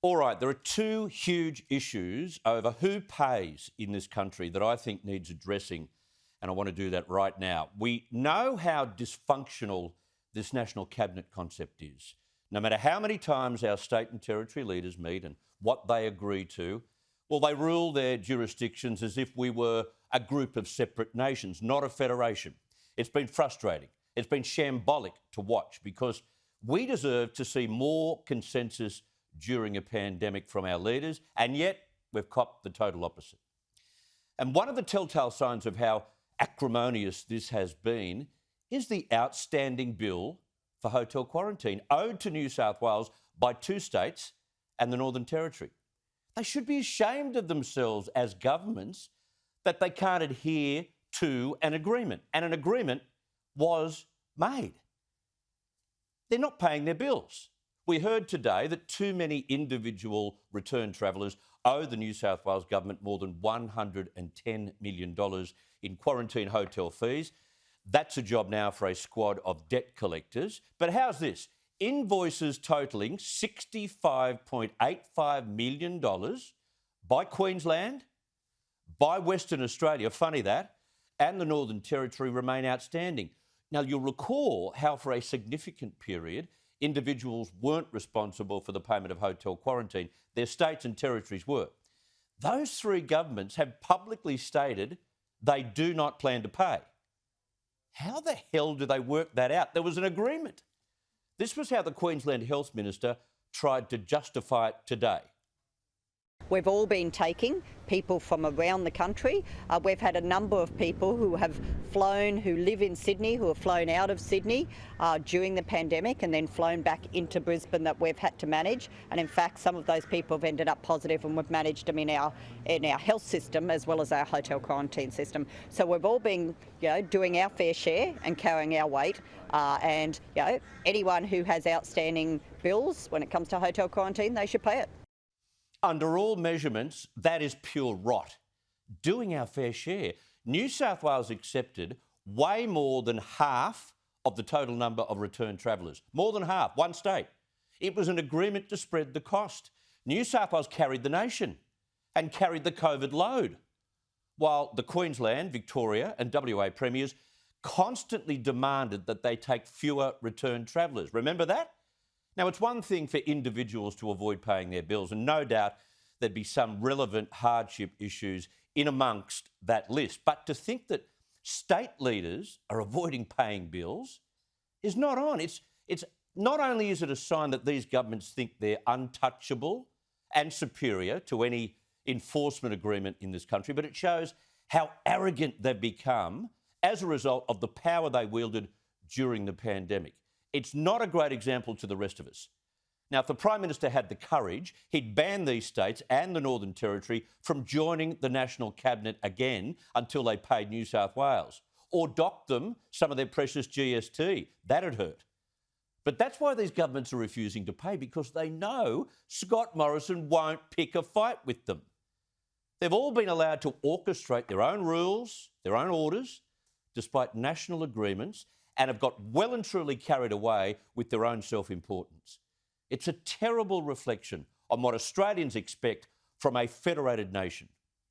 All right, there are two huge issues over who pays in this country that I think needs addressing, and I want to do that right now. We know how dysfunctional this national cabinet concept is. No matter how many times our state and territory leaders meet and what they agree to, well, they rule their jurisdictions as if we were a group of separate nations, not a federation. It's been frustrating. It's been shambolic to watch because we deserve to see more consensus during a pandemic from our leaders, and yet we've copped the total opposite. And one of the telltale signs of how acrimonious this has been is the outstanding bill for hotel quarantine owed to New South Wales by two states and the Northern Territory. They should be ashamed of themselves as governments that they can't adhere to an agreement, and an agreement was made. They're not paying their bills. We heard today that too many individual return travellers owe the New South Wales government more than $110 million in quarantine hotel fees. That's a job now for a squad of debt collectors. But how's this? Invoices totalling $65.85 million by Queensland, by Western Australia, funny that, and the Northern Territory remain outstanding. Now, you'll recall how for a significant period, individuals weren't responsible for the payment of hotel quarantine. Their states and territories were. Those three governments have publicly stated they do not plan to pay. How the hell do they work that out? There was an agreement. This was how the Queensland Health Minister tried to justify it today. We've all been taking people from around the country. We've had a number of people who have flown, who live in Sydney, who have flown out of Sydney during the pandemic and then flown back into Brisbane that we've had to manage. And in fact, some of those people have ended up positive and we've managed them in our health system as well as our hotel quarantine system. So we've all been, doing our fair share and carrying our weight. And anyone who has outstanding bills when it comes to hotel quarantine, they should pay it. Under all measurements, that is pure rot. Doing our fair share. New South Wales accepted way more than half of the total number of returned travellers. More than half, one state. It was an agreement to spread the cost. New South Wales carried the nation and carried the COVID load, while the Queensland, Victoria and WA premiers constantly demanded that they take fewer returned travellers. Remember that? Now, it's one thing for individuals to avoid paying their bills, and no doubt there'd be some relevant hardship issues in amongst that list. But to think that state leaders are avoiding paying bills is not on. It's not only is it a sign that these governments think they're untouchable and superior to any enforcement agreement in this country, but it shows how arrogant they've become as a result of the power they wielded during the pandemic. It's not a great example to the rest of us. Now, if the Prime Minister had the courage, he'd ban these states and the Northern Territory from joining the National Cabinet again until they paid New South Wales, or dock them some of their precious GST. That'd hurt. But that's why these governments are refusing to pay, because they know Scott Morrison won't pick a fight with them. They've all been allowed to orchestrate their own rules, their own orders, despite national agreements, and have got well and truly carried away with their own self-importance. It's a terrible reflection on what Australians expect from a federated nation.